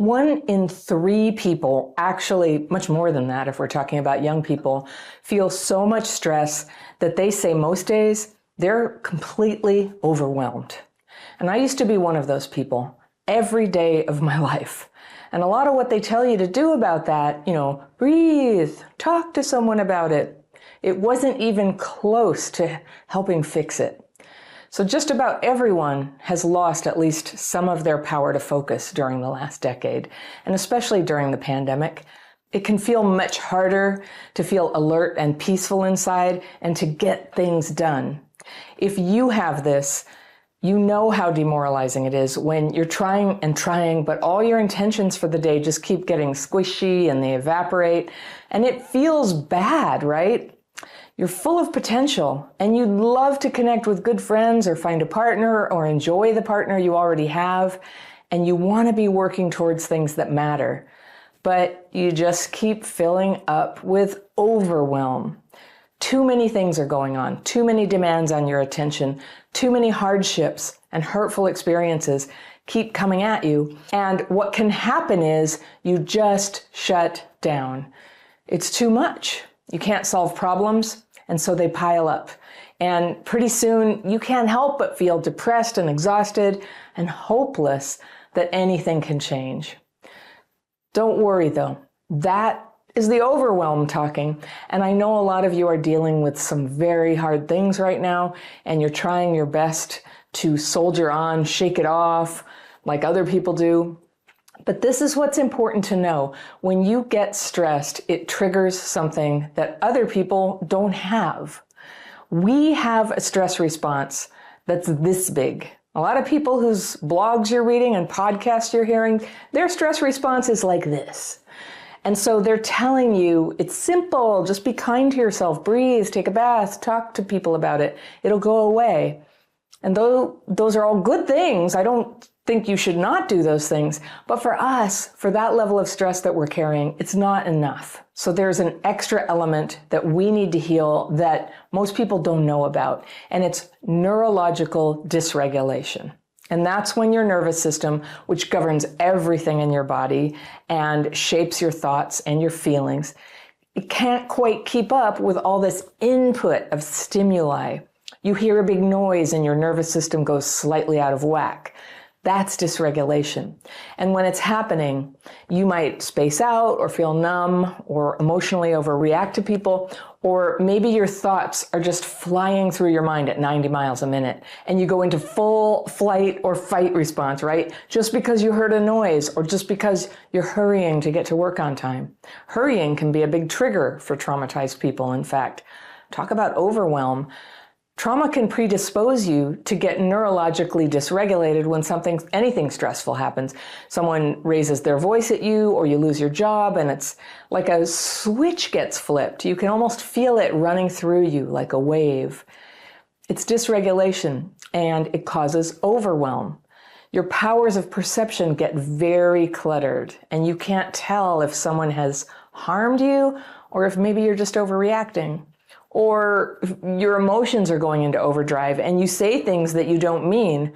1 in 3 people, actually much more than that if we're talking about young people, feel so much stress that they say most days they're completely overwhelmed. And I used to be one of those people every day of my life. And a lot of what they tell you to do about that, breathe, talk to someone about it. It wasn't even close to helping fix it. So just about everyone has lost at least some of their power to focus during the last decade, and especially during the pandemic. It can feel much harder to feel alert and peaceful inside and to get things done. If you have this, you know how demoralizing it is when you're trying and trying, but all your intentions for the day just keep getting squishy and they evaporate, and it feels bad, right? You're full of potential and you'd love to connect with good friends or find a partner or enjoy the partner you already have, and you want to be working towards things that matter, but you just keep filling up with overwhelm. Too many things are going on, too many demands on your attention, too many hardships and hurtful experiences keep coming at you, and what can happen is you just shut down. It's too much. You can't solve problems, and so they pile up. And pretty soon, you can't help but feel depressed and exhausted and hopeless that anything can change. Don't worry, though. That is the overwhelm talking. And I know a lot of you are dealing with some very hard things right now, and you're trying your best to soldier on, shake it off, like other people do. But this is what's important to know. When you get stressed, it triggers something that other people don't have. We have a stress response that's this big. A lot of people whose blogs you're reading and podcasts you're hearing, their stress response is like this. And so they're telling you, it's simple, just be kind to yourself, breathe, take a bath, talk to people about it. It'll go away. And though those are all good things, I don't think you should not do those things. But for us, for that level of stress that we're carrying, it's not enough. So there's an extra element that we need to heal that most people don't know about, and it's neurological dysregulation. And that's when your nervous system, which governs everything in your body and shapes your thoughts and your feelings, it can't quite keep up with all this input of stimuli. You hear a big noise and your nervous system goes slightly out of whack. That's dysregulation. And when it's happening, you might space out or feel numb or emotionally overreact to people, or maybe your thoughts are just flying through your mind at 90 miles a minute and you go into full flight or fight response, right? Just because you heard a noise or just because you're hurrying to get to work on time. Hurrying can be a big trigger for traumatized people, in fact. Talk about overwhelm. Trauma can predispose you to get neurologically dysregulated when anything stressful happens. Someone raises their voice at you, or you lose your job, and it's like a switch gets flipped. You can almost feel it running through you like a wave. It's dysregulation, and it causes overwhelm. Your powers of perception get very cluttered, and you can't tell if someone has harmed you or if maybe you're just overreacting. Or your emotions are going into overdrive and you say things that you don't mean,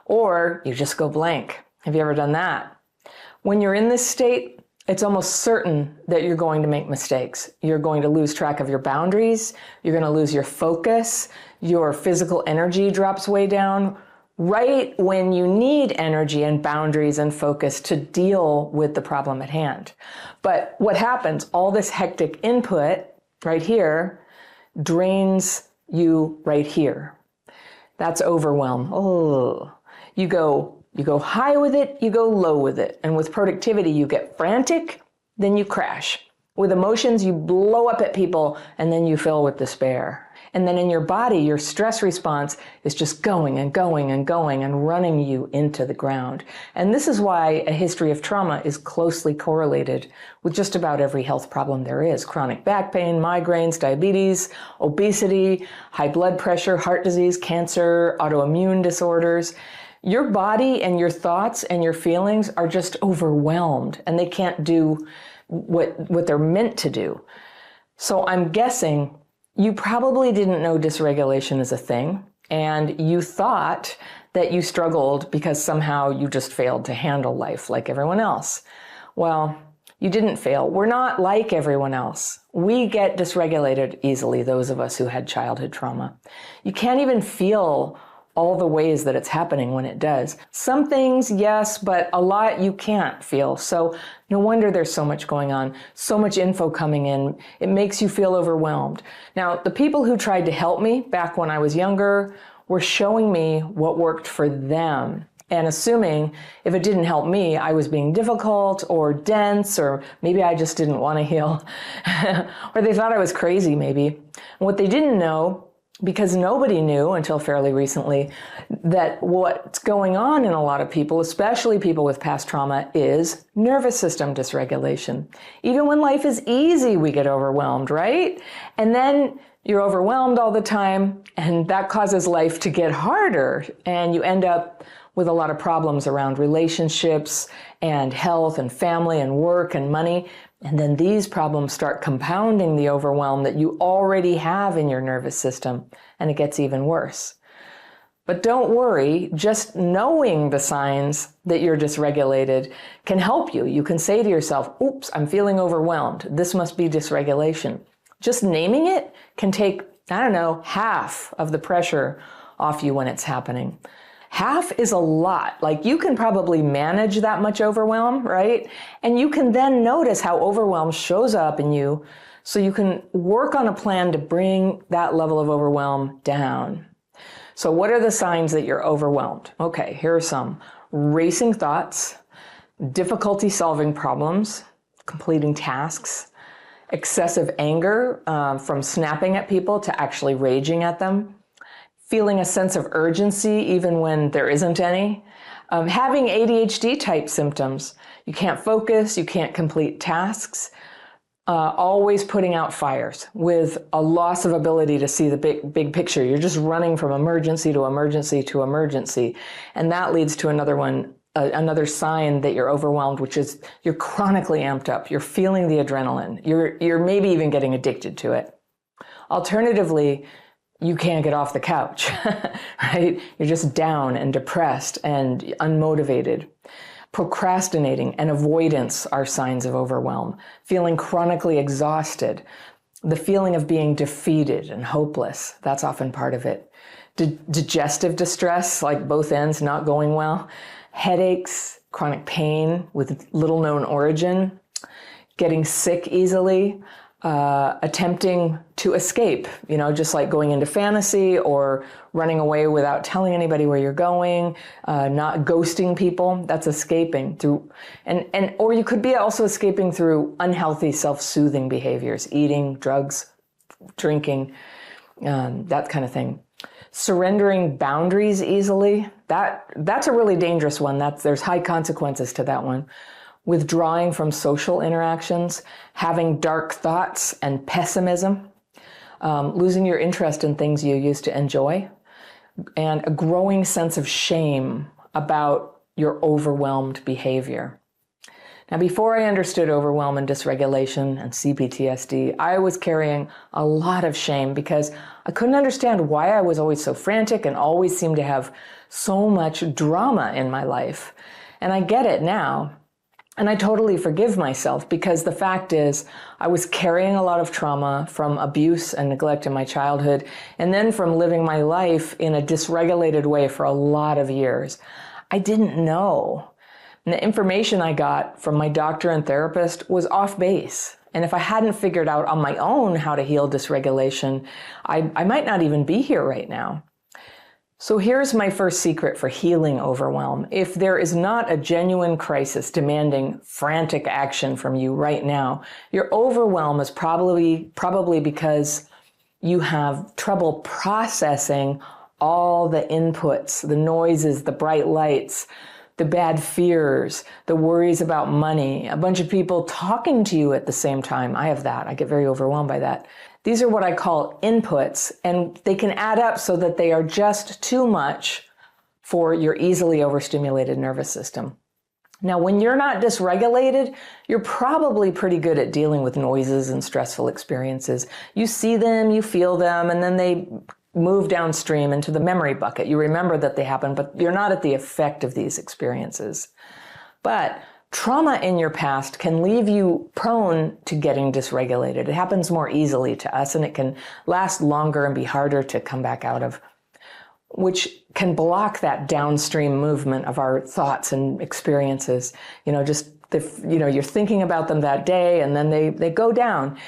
or you just go blank. Have you ever done that? When you're in this state, it's almost certain that you're going to make mistakes. You're going to lose track of your boundaries. You're going to lose your focus. Your physical energy drops way down right when you need energy and boundaries and focus to deal with the problem at hand. But what happens? All this hectic input right here drains you right here. That's overwhelm. Oh, you go high with it, you go low with it. And with productivity, you get frantic, then you crash. With emotions, you blow up at people, and then you fill with despair. And then in your body, your stress response is just going and going and going and running you into the ground. And this is why a history of trauma is closely correlated with just about every health problem there is. Chronic back pain, migraines, diabetes, obesity, high blood pressure, heart disease, cancer, autoimmune disorders. Your body and your thoughts and your feelings are just overwhelmed, and they can't do what they're meant to do. So I'm guessing you probably didn't know dysregulation is a thing, and you thought that you struggled because somehow you just failed to handle life like everyone else. Well, you didn't fail. We're not like everyone else. We get dysregulated easily, those of us who had childhood trauma. You can't even feel all the ways that it's happening when it does. Some things, yes, but a lot you can't feel. So no wonder there's so much going on, so much info coming in. It makes you feel overwhelmed. Now, the people who tried to help me back when I was younger were showing me what worked for them, and assuming if it didn't help me, I was being difficult or dense, or maybe I just didn't want to heal, or they thought I was crazy maybe. And what they didn't know, because nobody knew until fairly recently, that what's going on in a lot of people, especially people with past trauma, is nervous system dysregulation. Even when life is easy, we get overwhelmed, right? And then you're overwhelmed all the time, and that causes life to get harder, and you end up with a lot of problems around relationships and health and family and work and money. And then these problems start compounding the overwhelm that you already have in your nervous system, and it gets even worse. But don't worry, just knowing the signs that you're dysregulated can help you. You can say to yourself, oops, I'm feeling overwhelmed. This must be dysregulation. Just naming it can take, half of the pressure off you when it's happening. Half is a lot. Like, you can probably manage that much overwhelm, right? And you can then notice how overwhelm shows up in you, so you can work on a plan to bring that level of overwhelm down. So what are the signs that you're overwhelmed? Okay, here are some. Racing thoughts, difficulty solving problems, completing tasks, excessive anger, from snapping at people to actually raging at them, feeling a sense of urgency even when there isn't any, having ADHD type symptoms. You can't focus, you can't complete tasks, always putting out fires with a loss of ability to see the big picture. You're just running from emergency to emergency to emergency. And that leads to another one, another sign that you're overwhelmed, which is you're chronically amped up. You're feeling the adrenaline. You're maybe even getting addicted to it. Alternatively, you can't get off the couch, right? You're just down and depressed and unmotivated. Procrastinating and avoidance are signs of overwhelm. Feeling chronically exhausted. The feeling of being defeated and hopeless, that's often part of it. Digestive distress, like both ends not going well. Headaches, chronic pain with little known origin. Getting sick easily. Attempting to escape, just like going into fantasy or running away without telling anybody where you're going, not ghosting people. That's escaping through, or you could be also escaping through unhealthy self-soothing behaviors, eating, drugs, drinking, that kind of thing. Surrendering boundaries easily. That's a really dangerous one. There's high consequences to that one. Withdrawing from social interactions, having dark thoughts and pessimism, losing your interest in things you used to enjoy, and a growing sense of shame about your overwhelmed behavior. Now, before I understood overwhelm and dysregulation and CPTSD, I was carrying a lot of shame because I couldn't understand why I was always so frantic and always seemed to have so much drama in my life. And I get it now. And I totally forgive myself, because the fact is I was carrying a lot of trauma from abuse and neglect in my childhood, and then from living my life in a dysregulated way for a lot of years. I didn't know. And the information I got from my doctor and therapist was off base. And if I hadn't figured out on my own how to heal dysregulation, I might not even be here right now. So here's my first secret for healing overwhelm. If there is not a genuine crisis demanding frantic action from you right now, your overwhelm is probably because you have trouble processing all the inputs, the noises, the bright lights, the bad fears, the worries about money, a bunch of people talking to you at the same time. I have that. I get very overwhelmed by that. These are what I call inputs, and they can add up so that they are just too much for your easily overstimulated nervous system. Now, when you're not dysregulated, you're probably pretty good at dealing with noises and stressful experiences. You see them, you feel them, and then they move downstream into the memory bucket. You remember that they happen, but you're not at the effect of these experiences. But trauma in your past can leave you prone to getting dysregulated. It happens more easily to us, and it can last longer and be harder to come back out of, which can block that downstream movement of our thoughts and experiences. You're thinking about them that day, and then they go down.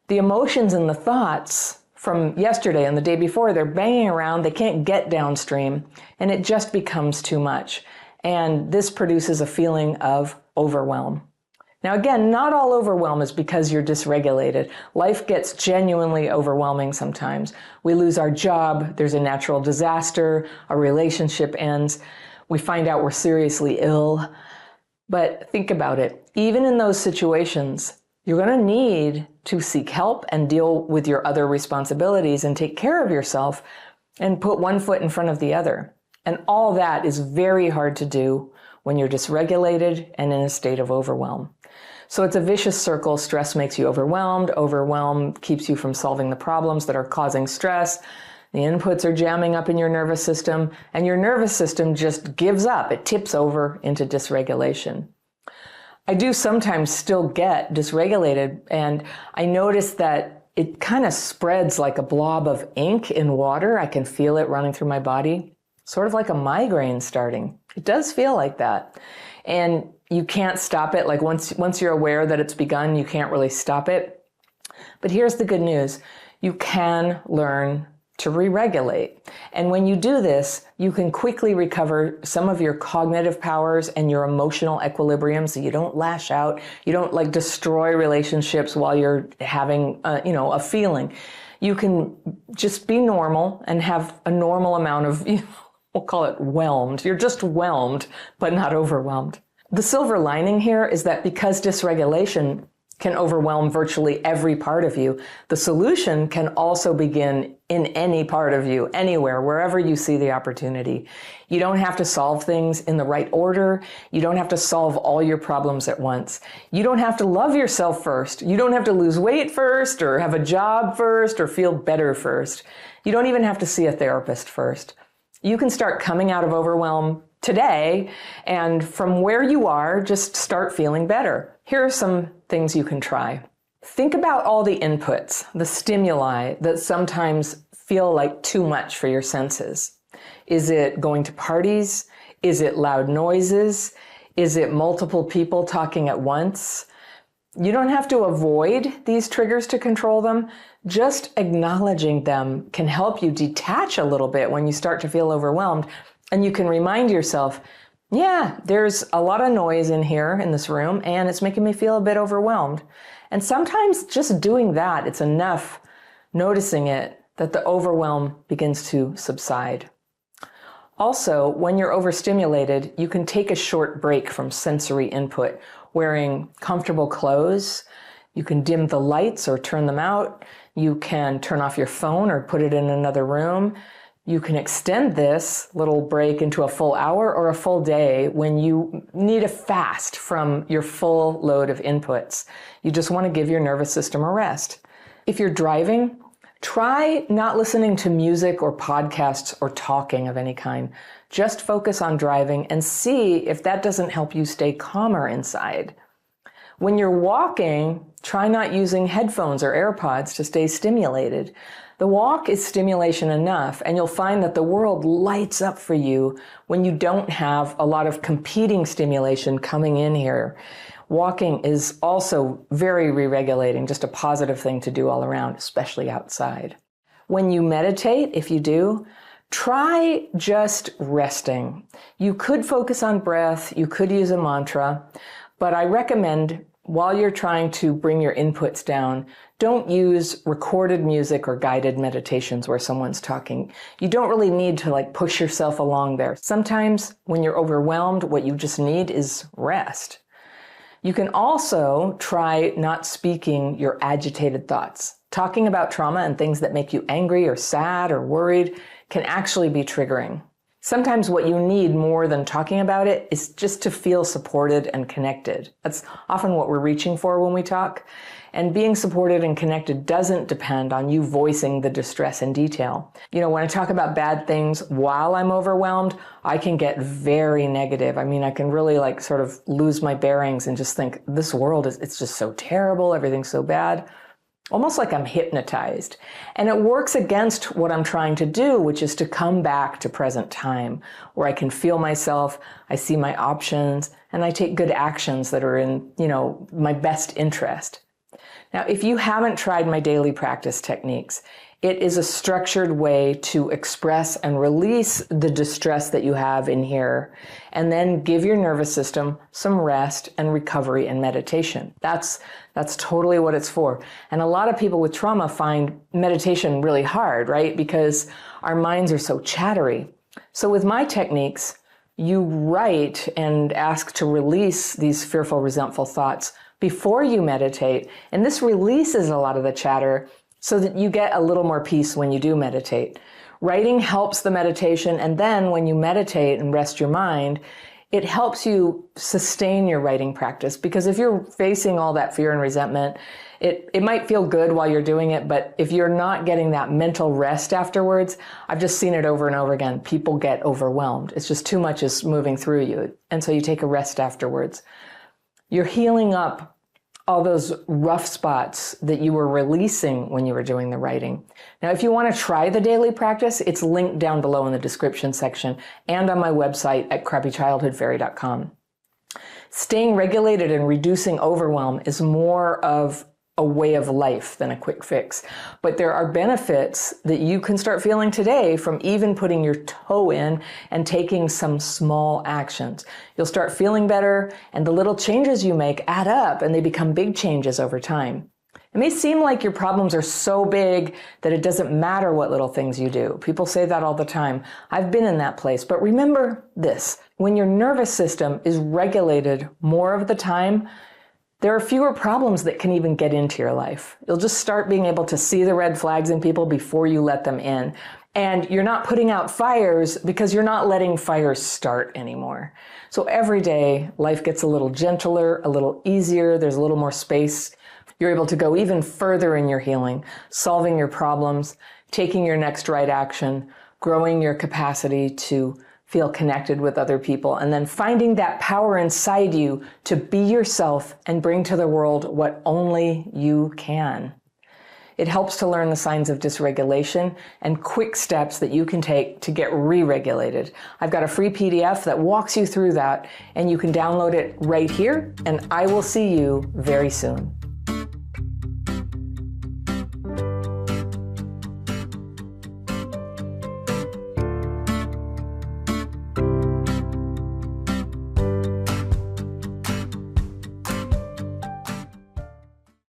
The emotions and the thoughts from yesterday and the day before, they're banging around, they can't get downstream, and it just becomes too much. And this produces a feeling of overwhelm. Now again, not all overwhelm is because you're dysregulated. Life gets genuinely overwhelming sometimes. We lose our job, there's a natural disaster, a relationship ends, we find out we're seriously ill. But think about it, even in those situations, you're going to need to seek help and deal with your other responsibilities and take care of yourself and put one foot in front of the other. And all that is very hard to do when you're dysregulated and in a state of overwhelm. So it's a vicious circle. Stress makes you overwhelmed. Overwhelm keeps you from solving the problems that are causing stress. The inputs are jamming up in your nervous system, and your nervous system just gives up. It tips over into dysregulation. I do sometimes still get dysregulated, and I notice that it kind of spreads like a blob of ink in water. I can feel it running through my body, sort of like a migraine starting. It does feel like that. And you can't stop it. Like once you're aware that it's begun, you can't really stop it. But here's the good news. You can learn to re-regulate. And when you do this, you can quickly recover some of your cognitive powers and your emotional equilibrium, so you don't lash out, you don't destroy relationships while you're having a feeling. You can just be normal and have a normal amount of, we'll call it whelmed. You're just whelmed, but not overwhelmed. The silver lining here is that because dysregulation can overwhelm virtually every part of you, the solution can also begin in any part of you, anywhere, wherever you see the opportunity. You don't have to solve things in the right order. You don't have to solve all your problems at once. You don't have to love yourself first. You don't have to lose weight first, or have a job first, or feel better first. You don't even have to see a therapist first. You can start coming out of overwhelm today, and from where you are, just start feeling better. Here are some things you can try. Think about all the inputs, the stimuli that sometimes feel like too much for your senses. Is it going to parties? Is it loud noises? Is it multiple people talking at once? You don't have to avoid these triggers to control them. Just acknowledging them can help you detach a little bit when you start to feel overwhelmed. And you can remind yourself, yeah, there's a lot of noise in here in this room, and it's making me feel a bit overwhelmed. And sometimes just doing that, it's enough, noticing it, that the overwhelm begins to subside. Also, when you're overstimulated, you can take a short break from sensory input, wearing comfortable clothes. You can dim the lights or turn them out. You can turn off your phone or put it in another room. You can extend this little break into a full hour or a full day when you need a fast from your full load of inputs. You just want to give your nervous system a rest. If you're driving, try not listening to music or podcasts or talking of any kind. Just focus on driving and see if that doesn't help you stay calmer inside. When you're walking, try not using headphones or AirPods to stay stimulated. The walk is stimulation enough, and you'll find that the world lights up for you when you don't have a lot of competing stimulation coming in here. Walking is also very re-regulating, just a positive thing to do all around, especially outside. When you meditate, if you do, try just resting. You could focus on breath, you could use a mantra, but I recommend while you're trying to bring your inputs down, don't use recorded music or guided meditations where someone's talking. You don't really need to push yourself along there. Sometimes when you're overwhelmed, what you just need is rest. You can also try not speaking your agitated thoughts. Talking about trauma and things that make you angry or sad or worried can actually be triggering. Sometimes what you need more than talking about it is just to feel supported and connected. That's often what we're reaching for when we talk. And being supported and connected doesn't depend on you voicing the distress in detail. You know, when I talk about bad things while I'm overwhelmed, I can get very negative. I mean, I can really sort of lose my bearings and just think, this world it's just so terrible, everything's so bad. Almost like I'm hypnotized. And it works against what I'm trying to do, which is to come back to present time, where I can feel myself, I see my options, and I take good actions that are in, my best interest. Now, if you haven't tried my daily practice techniques, it is a structured way to express and release the distress that you have in here, and then give your nervous system some rest and recovery and meditation. That's totally what it's for. And a lot of people with trauma find meditation really hard, right? Because our minds are so chattery. So with my techniques, you write and ask to release these fearful, resentful thoughts before you meditate. And this releases a lot of the chatter so that you get a little more peace when you do meditate. Writing helps the meditation, and then when you meditate and rest your mind, it helps you sustain your writing practice. Because if you're facing all that fear and resentment, it might feel good while you're doing it, but if you're not getting that mental rest afterwards, I've just seen it over and over again. People get overwhelmed. It's just too much is moving through you. And so you take a rest afterwards. You're healing up all those rough spots that you were releasing when you were doing the writing. Now, if you want to try the daily practice, it's linked down below in the description section and on my website at crappychildhoodfairy.com. Staying regulated and reducing overwhelm is more of a way of life than a quick fix. But there are benefits that you can start feeling today from even putting your toe in and taking some small actions. You'll start feeling better, and the little changes you make add up, and they become big changes over time. It may seem like your problems are so big that it doesn't matter what little things you do. People say that all the time. I've been in that place. But remember this, when your nervous system is regulated more of the time, there are fewer problems that can even get into your life. You'll just start being able to see the red flags in people before you let them in. And you're not putting out fires because you're not letting fires start anymore. So every day, life gets a little gentler, a little easier. There's a little more space. You're able to go even further in your healing, solving your problems, taking your next right action, growing your capacity to feel connected with other people, and then finding that power inside you to be yourself and bring to the world what only you can. It helps to learn the signs of dysregulation and quick steps that you can take to get re-regulated. I've got a free PDF that walks you through that, and you can download it right here, and I will see you very soon.